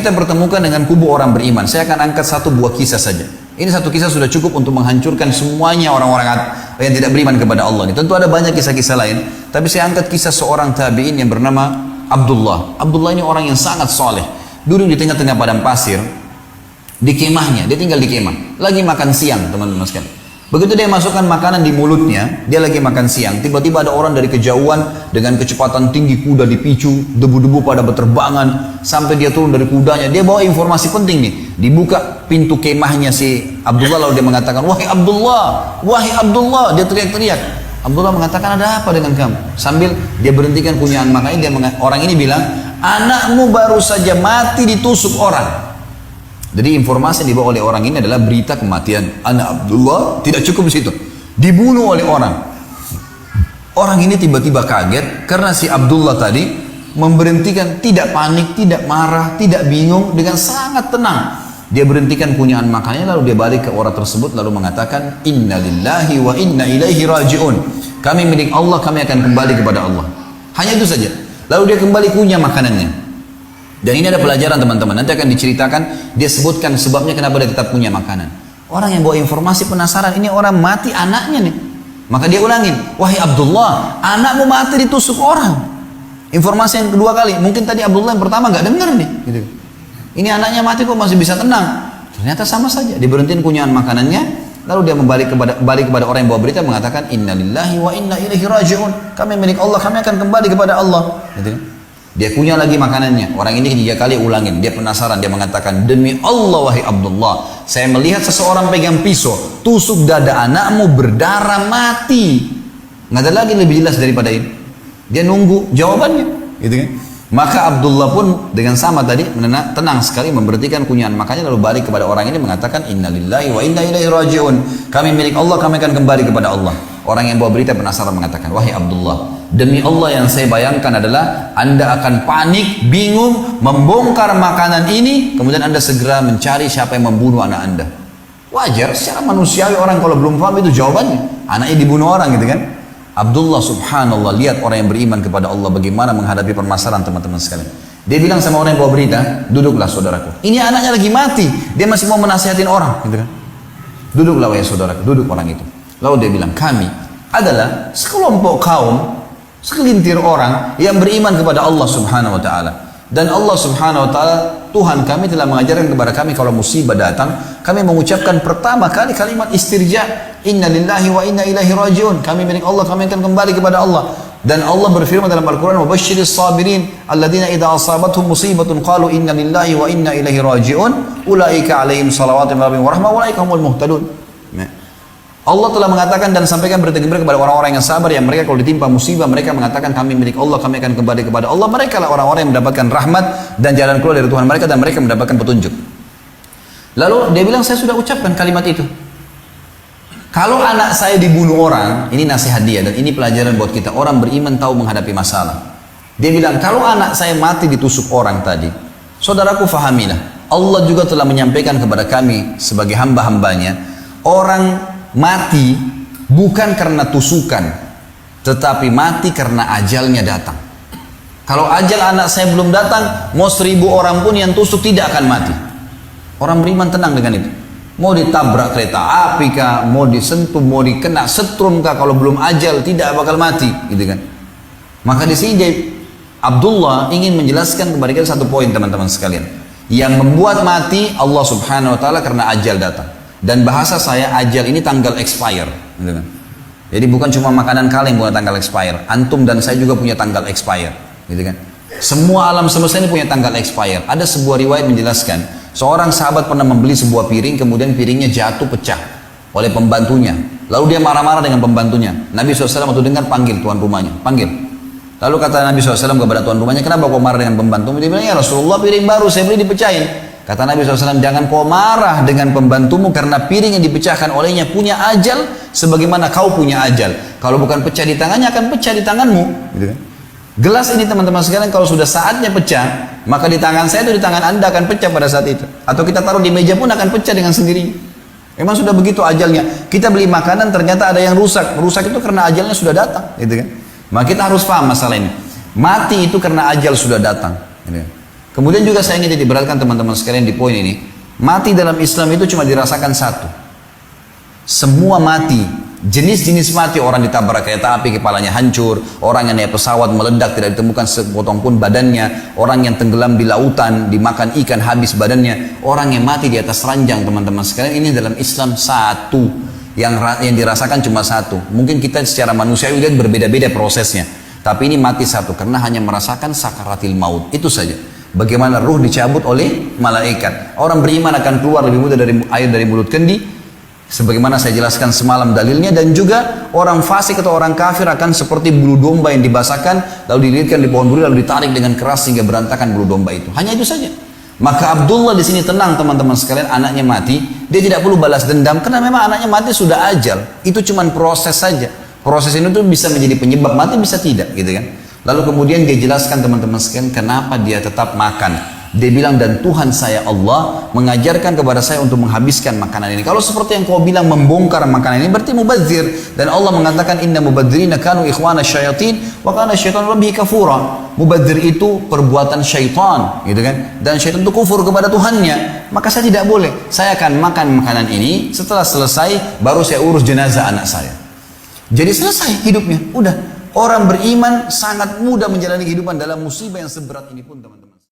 kita pertemukan dengan kubu orang beriman. Saya akan angkat satu buah kisah saja. Ini satu kisah sudah cukup untuk menghancurkan semuanya orang-orang yang tidak beriman kepada Allah. Tentu ada banyak kisah-kisah lain, tapi saya angkat kisah seorang tabi'in yang bernama Abdullah. Abdullah ini orang yang sangat soleh. Duduk di tengah-tengah padang pasir, di kemahnya, dia tinggal di kemah. Lagi makan siang, teman-teman sekalian. Begitu dia masukkan makanan di mulutnya, dia lagi makan siang, tiba-tiba ada orang dari kejauhan dengan kecepatan tinggi, kuda dipicu, debu-debu pada berterbangan, sampai dia turun dari kudanya. Dia bawa informasi penting nih. Dibuka pintu kemahnya si Abdullah, lalu dia mengatakan, wahai Abdullah, dia teriak-teriak. Abdullah mengatakan, ada apa dengan kamu? Sambil dia berhentikan kunyaan makannya, orang ini bilang, anakmu baru saja mati ditusuk orang. Jadi informasi yang dibawa oleh orang ini adalah berita kematian anak Abdullah. Tidak cukup di situ, dibunuh oleh orang. Orang ini tiba-tiba kaget karena si Abdullah tadi memberhentikan, tidak panik, tidak marah, tidak bingung, dengan sangat tenang. Dia berhentikan kunyaan makannya, lalu dia balik ke orang tersebut lalu mengatakan, Inna lillahi wa inna ilaihi raji'un. Kami milik Allah, kami akan kembali kepada Allah. Hanya itu saja. Lalu dia kembali kunyah makanannya. Dan ini ada pelajaran teman-teman, nanti akan diceritakan, dia sebutkan sebabnya kenapa dia tetap punya makanan. Orang yang bawa informasi penasaran, ini orang mati anaknya nih. Maka dia ulangin, wahai Abdullah, anakmu mati ditusuk orang. Informasi yang kedua kali, mungkin tadi Abdullah yang pertama nggak dengar nih. Gitu. Ini anaknya mati kok masih bisa tenang. Ternyata sama saja, diberhentiin kunyahan makanannya, lalu dia balik kepada orang yang bawa berita mengatakan, Inna lillahi wa inna ilaihi raji'un. Kami milik Allah, kami akan kembali kepada Allah. Gitu. Dia kunyah lagi makanannya. Orang ini 3 kali ulangin. Dia penasaran. Dia mengatakan, demi Allah wahai Abdullah, saya melihat seseorang pegang pisau, tusuk dada anakmu, berdarah, mati. Nggak ada lagi lebih jelas daripada ini. Dia nunggu jawabannya, gitu kan? Maka Abdullah pun dengan sama tadi tenang sekali memberhentikan kunyahan makannya, lalu balik kepada orang ini mengatakan, Inna lillahi wa inna ilaihi raji'un. Kami milik Allah, kami akan kembali kepada Allah. Orang yang bawa berita penasaran mengatakan, wahai Abdullah, demi Allah yang saya bayangkan adalah Anda akan panik, bingung, membongkar makanan ini, kemudian Anda segera mencari siapa yang membunuh anak Anda. Wajar, secara manusiawi orang kalau belum paham itu jawabannya. Anaknya dibunuh orang, gitu kan? Abdullah subhanallah, lihat orang yang beriman kepada Allah bagaimana menghadapi permasalahan, teman-teman sekalian. Dia bilang sama orang yang bawa berita, duduklah saudaraku. Ini anaknya lagi mati, dia masih mau menasihatin orang, gitu kan? Duduklah wahai saudaraku, duduk orang itu. Lalu dia bilang, kami adalah sekelompok kaum, segelintir orang yang beriman kepada Allah subhanahu wa ta'ala. Dan Allah subhanahu wa ta'ala, Tuhan kami telah mengajarkan kepada kami kalau musibah datang, kami mengucapkan pertama kali kalimat istirja, Inna lillahi wa inna ilaihi raji'un. Kami milik Allah, kami akan kembali kepada Allah. Dan Allah berfirman dalam Al-Quran, wabashiris sabirin alladina idha asabathum musibatun qalu inna lillahi wa inna ilaihi raji'un ulaika alaihim salawatu min rabbihim wa rahmah wa ulaika humul muhtadun. Allah telah mengatakan dan sampaikan berita-berita kepada orang-orang yang sabar, yang mereka kalau ditimpa musibah mereka mengatakan kami milik Allah, kami akan kembali kepada Allah. Mereka lah orang-orang yang mendapatkan rahmat dan jalan keluar dari Tuhan mereka, dan mereka mendapatkan petunjuk. Lalu dia bilang, saya sudah ucapkan kalimat itu. Kalau anak saya dibunuh orang, ini nasihat dia dan ini pelajaran buat kita. Orang beriman tahu menghadapi masalah. Dia bilang, kalau anak saya mati ditusuk orang tadi, saudaraku fahamilah, Allah juga telah menyampaikan kepada kami sebagai hamba-hambanya, orang mati bukan karena tusukan, tetapi mati karena ajalnya datang. Kalau ajal anak saya belum datang, mau 1000 orang pun yang tusuk tidak akan mati. Orang beriman tenang dengan itu. Mau ditabrak kereta api kah, mau disentuh, mau dikena setrum kah, kalau belum ajal tidak bakal mati, gitu kan? Maka di sini Abdullah ingin menjelaskan kepada kita satu poin, teman-teman sekalian. Yang membuat mati Allah subhanahu wa ta'ala karena ajal datang. Dan bahasa saya, ajal ini tanggal expire, gitu kan? Jadi bukan cuma makanan kalian punya tanggal expire, antum dan saya juga punya tanggal expire, gitu kan? Semua alam semesta ini punya tanggal expire. Ada sebuah riwayat menjelaskan, seorang sahabat pernah membeli sebuah piring, kemudian piringnya jatuh pecah oleh pembantunya. Lalu dia marah-marah dengan pembantunya. Nabi SAW waktu dengar panggil tuan rumahnya, panggil. Lalu kata Nabi SAW kepada tuan rumahnya, kenapa kau marah dengan pembantumu? Dia bilang, ya Rasulullah, piring baru saya beli dipecahin. Kata Nabi SAW, jangan kau marah dengan pembantumu karena piring yang dipecahkan olehnya punya ajal sebagaimana kau punya ajal. Kalau bukan pecah di tangannya, akan pecah di tanganmu. Gitu kan? Gelas ini teman-teman sekalian, kalau sudah saatnya pecah, maka di tangan saya itu di tangan Anda akan pecah pada saat itu. Atau kita taruh di meja pun akan pecah dengan sendirinya. Memang sudah begitu ajalnya. Kita beli makanan ternyata ada yang rusak. Rusak itu karena ajalnya sudah datang. Gitu kan? Maka kita harus paham masalah ini. Mati itu karena ajal sudah datang. Gitu kan? Kemudian juga saya ingin titik beratkan teman-teman sekalian di poin ini. Mati dalam Islam itu cuma dirasakan satu. Semua mati, jenis-jenis mati, orang ditabrak kereta api kepalanya hancur, orang yang naik pesawat meledak tidak ditemukan sepotong pun badannya, orang yang tenggelam di lautan dimakan ikan habis badannya, orang yang mati di atas ranjang teman-teman sekalian, ini dalam Islam satu. Yang dirasakan cuma satu. Mungkin kita secara manusiawi lihat berbeda-beda prosesnya, tapi ini mati satu karena hanya merasakan sakaratil maut, itu saja. Bagaimana ruh dicabut oleh malaikat. Orang beriman akan keluar lebih mudah dari air dari mulut kendi, sebagaimana saya jelaskan semalam dalilnya. Dan juga orang fasik atau orang kafir akan seperti bulu domba yang dibasahkan lalu dililitkan di pohon duri lalu ditarik dengan keras sehingga berantakan bulu domba itu. Hanya itu saja. Maka Abdullah di sini tenang teman-teman sekalian, anaknya mati, dia tidak perlu balas dendam karena memang anaknya mati sudah ajal. Itu cuma proses saja. Proses ini tuh bisa menjadi penyebab mati, bisa tidak, gitu kan? Lalu kemudian dia jelaskan teman-teman sekalian kenapa dia tetap makan. Dia bilang, dan Tuhan saya Allah mengajarkan kepada saya untuk menghabiskan makanan ini. Kalau seperti yang kau bilang membongkar makanan ini berarti mubadzir. Dan Allah mengatakan inna mubadzirina kanu ikhwana syayatin wa kana syaitanu rabbihi kafura. Mubadzir itu perbuatan syaitan, gitu kan? Dan syaitan itu kufur kepada Tuhannya. Maka saya tidak boleh. Saya akan makan makanan ini, setelah selesai baru saya urus jenazah anak saya. Jadi selesai hidupnya. Udah. Orang beriman sangat mudah menjalani kehidupan dalam musibah yang seberat ini pun teman-teman.